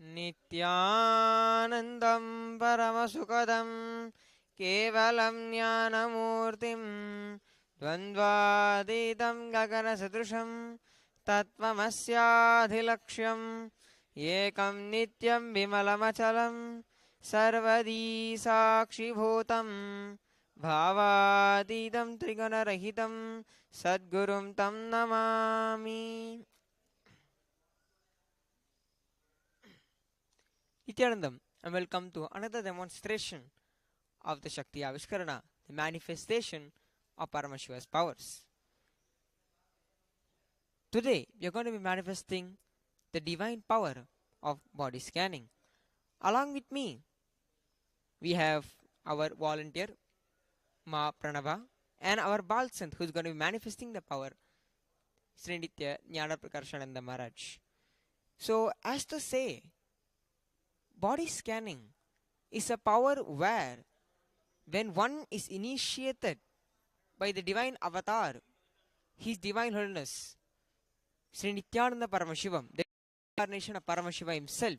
नित्यानन्दं परमसुखदं केवलं ज्ञानमूर्तिं द्वन्द्वातीतं गगनसदृशं तत्त्वमस्याधिलक्ष्यम् एकं नित्यं विमलमचलं सर्वदी साक्षिभूतं भावातीतं त्रिगुणरहितं सद्गुरुं तं Namami. Nityanandam, and welcome to another demonstration of the Shakti Avishkarana, the manifestation of Paramashiva's powers. Today, we are going to be manifesting the divine power of body scanning. Along with me, we have our volunteer, Ma Pranava, and our Balsant, who is going to be manifesting the power, Sri Nitya Jnana Prakarshananda Maharaj. So, as to say, body scanning is a power where, when one is initiated by the divine avatar, His Divine Holiness, Sri Nityananda Paramashivam, the incarnation of Paramashiva himself,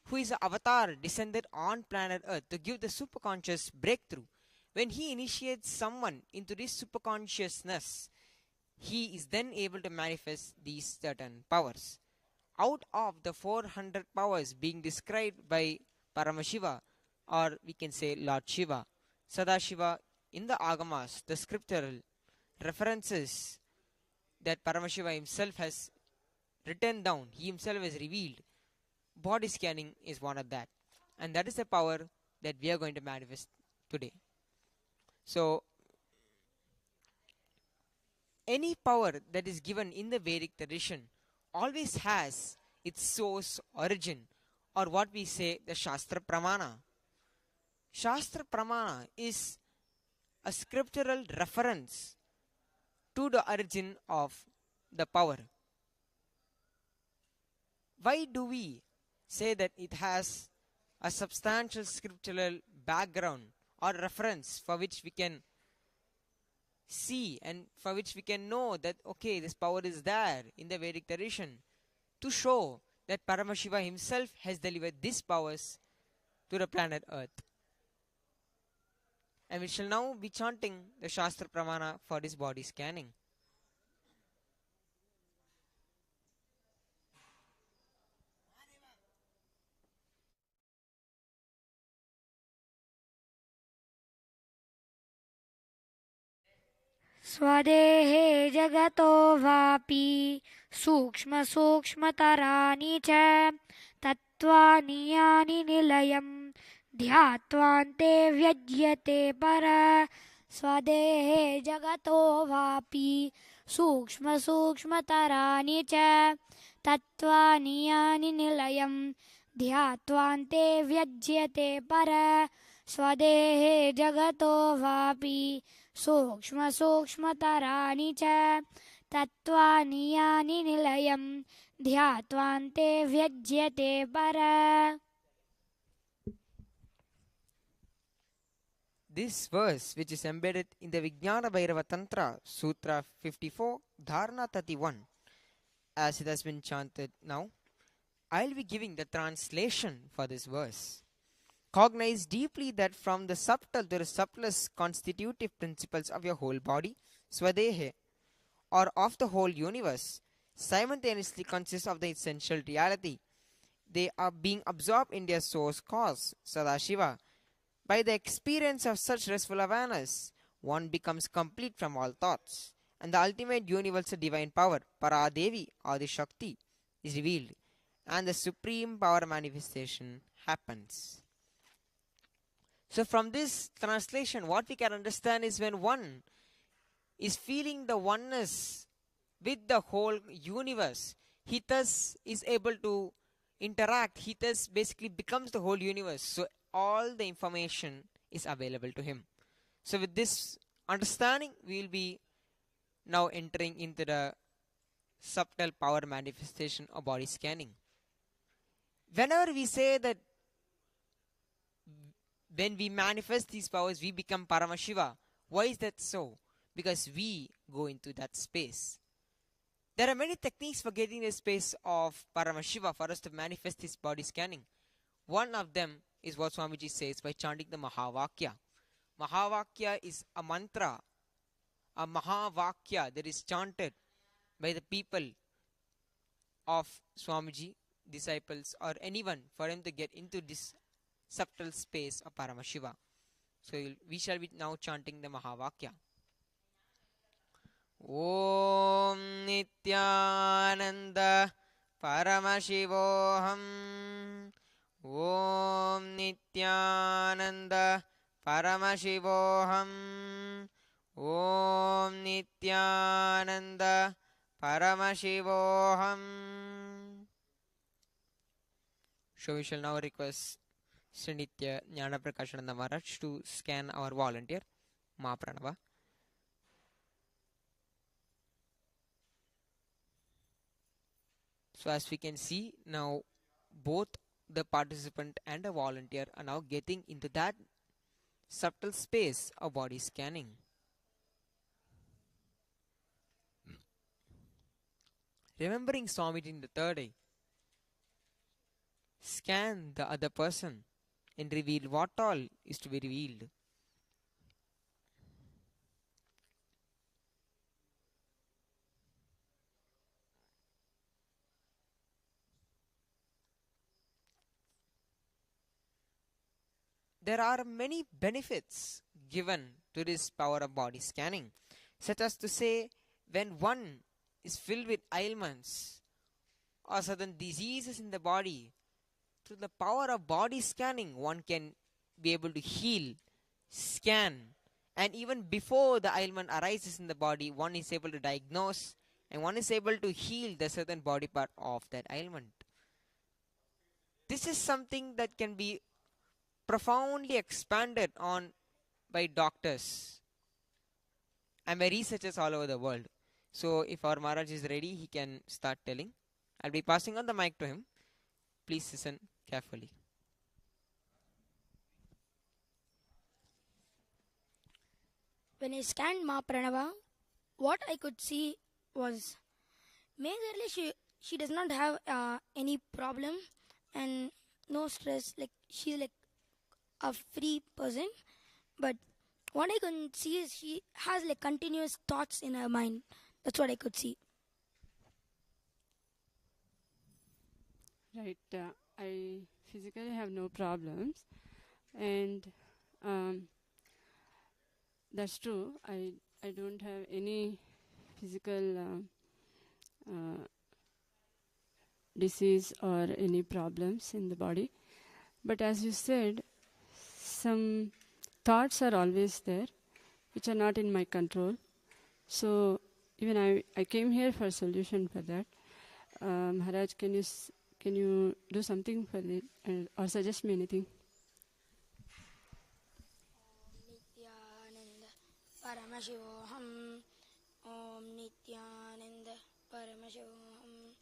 who is an avatar descended on planet Earth to give the superconscious breakthrough. When he initiates someone into this superconsciousness, he is then able to manifest these certain powers. Out of the 400 powers being described by Paramashiva, or we can say Lord Shiva, Sadashiva, in the Agamas, the scriptural references that Paramashiva himself has written down, he himself has revealed, body scanning is one of that. And that is the power that we are going to manifest today. So, any power that is given in the Vedic tradition always has its source origin, or what we say the Shastra Pramana. Shastra Pramana is a scriptural reference to the origin of the power. Why do we say that it has a substantial scriptural background or reference for which we can see and for which we can know that okay, this power is there in the Vedic tradition, to show that Paramashiva himself has delivered these powers to the planet Earth? And we shall now be chanting the Shastra Pramana for this body scanning. स्वदेहे जगतो वापि सूक्ष्मसूक्ष्मतराणि च तत्त्वानि यानि निलयं ध्यात्वान्ते व्यज्यते पर. स्वदेहे जगतो वापि सूक्ष्मसूक्ष्मतराणि च तत्त्वानि यानि निलयं ध्यात्वान्ते व्यज्यते पर. स्वदेहे जगतो वापि सूक्ष्मसूक्ष्मतराणि च तत्त्वानि यानि निलयं ध्यात्वान्ते व्यज्यते पर. This verse, which is embedded in the Vijnana Bhairava Tantra, Sutra 54, Dharana 31, as it has been chanted now, I'll be giving the translation for this verse. Cognize deeply that from the subtle to the subtlest constitutive principles of your whole body, Swadehe, or of the whole universe, simultaneously consist of the essential reality. They are being absorbed in their source cause, Sadashiva. By the experience of such restful awareness, one becomes complete from all thoughts, and the ultimate universal divine power, Paradevi or the Shakti, is revealed, and the supreme power manifestation happens. So from this translation, what we can understand is when one is feeling the oneness with the whole universe, he thus is able to interact, he thus basically becomes the whole universe. So all the information is available to him. So with this understanding, we will be now entering into the subtle power manifestation of body scanning. Whenever we say that when we manifest these powers, we become Paramashiva, why is that so? Because we go into that space. There are many techniques for getting the space of Paramashiva for us to manifest his body scanning. One of them is what Swamiji says by chanting the Mahavakya. Mahavakya is a mantra, a Mahavakya that is chanted by the people of Swamiji, disciples, or anyone for him to get into this subtle space of Paramashiva. So we shall be now chanting the Mahavakya. Om Nityananda Paramashivoham. Om Nityananda Paramashivoham. Om Nityananda Paramashivoham. So we shall now request Sri Nitya Jnana Prakashananda Maharaj to scan our volunteer, Mahapranava. So as we can see now, both the participant and the volunteer are now getting into that subtle space of body scanning. Remembering Swamiji in the third eye, scan the other person and reveal what all is to be revealed. There are many benefits given to this power of body scanning, such as to say, when one is filled with ailments or certain diseases in the body, through the power of body scanning, one can be able to heal, scan, and even before the ailment arises in the body, one is able to diagnose and one is able to heal the certain body part of that ailment. This is something that can be profoundly expanded on by doctors and by researchers all over the world. So if our Maharaj is ready, he can start telling. I'll be passing on the mic to him. Please listen carefully. When I scanned Ma Pranava, what I could see was majorly she does not have any problem and no stress. Like she's like a free person, but what I could see is she has like continuous thoughts in her mind. That's what I could see. Right. I physically have no problems, and that's true. I don't have any physical disease or any problems in the body. But as you said, some thoughts are always there, which are not in my control. So even I came here for a solution for that. Maharaj, can you do something for it or suggest me anything? Nityananda Paramashivoham. Om Nityananda Paramashivoham.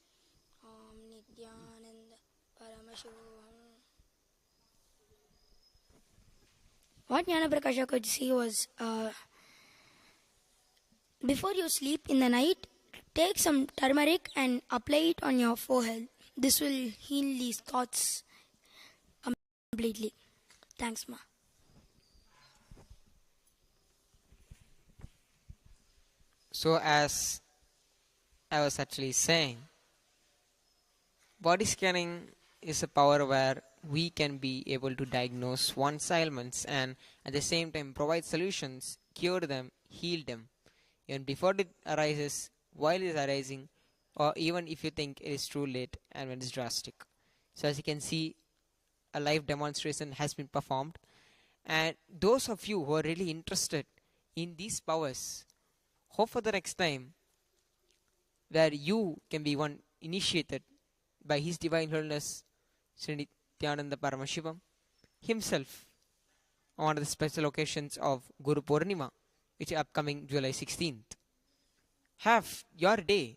Om Nityananda Paramashivoham. What Jnana Prakasha could see was before you sleep in the night, take some turmeric and apply it on your forehead. This will heal these thoughts completely. Thanks, Ma. So as I was actually saying, body scanning is a power where we can be able to diagnose one's ailments and at the same time provide solutions, cure them, heal them, even before it arises, while it is arising, or even if you think it is too late and when it is drastic. So as you can see, a live demonstration has been performed, and those of you who are really interested in these powers, hope for the next time where you can be one initiated by His Divine Holiness Sri Nityananda Paramashivam himself on one of the special occasions of Guru Purnima, which is upcoming July 16th. Have your day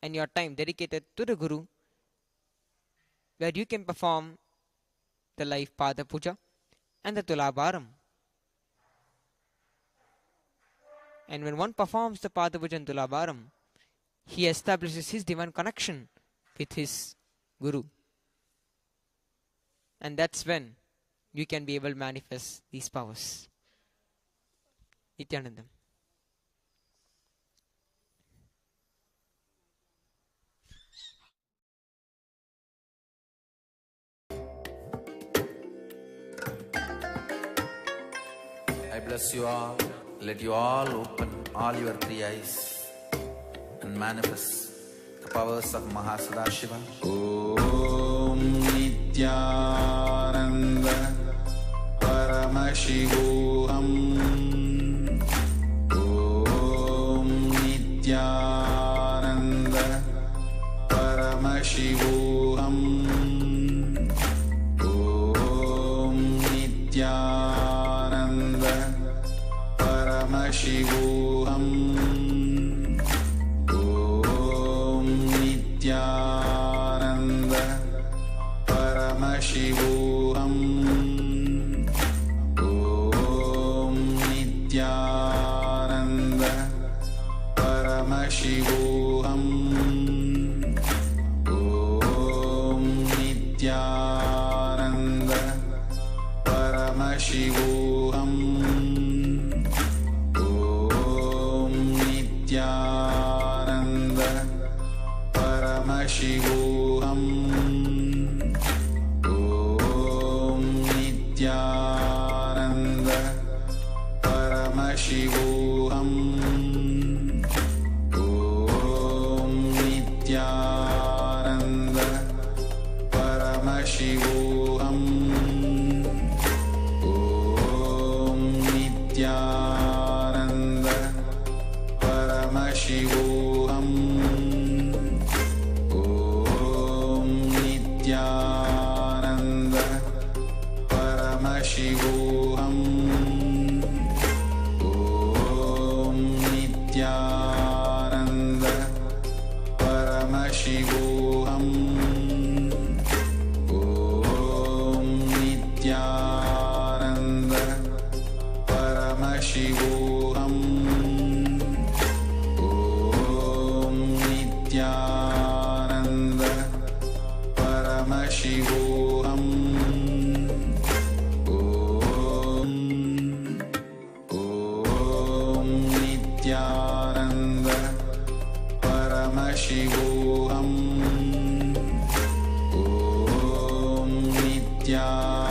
and your time dedicated to the Guru, where you can perform the live Pada Puja and the Tulabharam. And when one performs the Pada Puja and Tulabharam, he establishes his divine connection with his Guru. And that's when you can be able to manifest these powers. Nityanandam. I bless you all. Let you all open all your three eyes and manifest the powers of Mahasadashiva. Om Nityananda Paramashivoham. Om Nityananda Paramashivoham. Om Nityananda Paramashivoham. Om Nityananda Paramashivoham. Om Nityananda Paramashivoham. Om Nityananda Paramashivoham. Om Nityananda Paramashivoham. Om Nityananda Paramashivoham. Om Nityananda Paramashivoham. Om Nityananda Paramashivoham. Om Nityananda Paramashivoham. Om Nityananda Paramashivoham. Om Nityananda Paramashivoham. Om Nityananda Paramashivoham. Om Nityananda Paramashivoham. Om Nityananda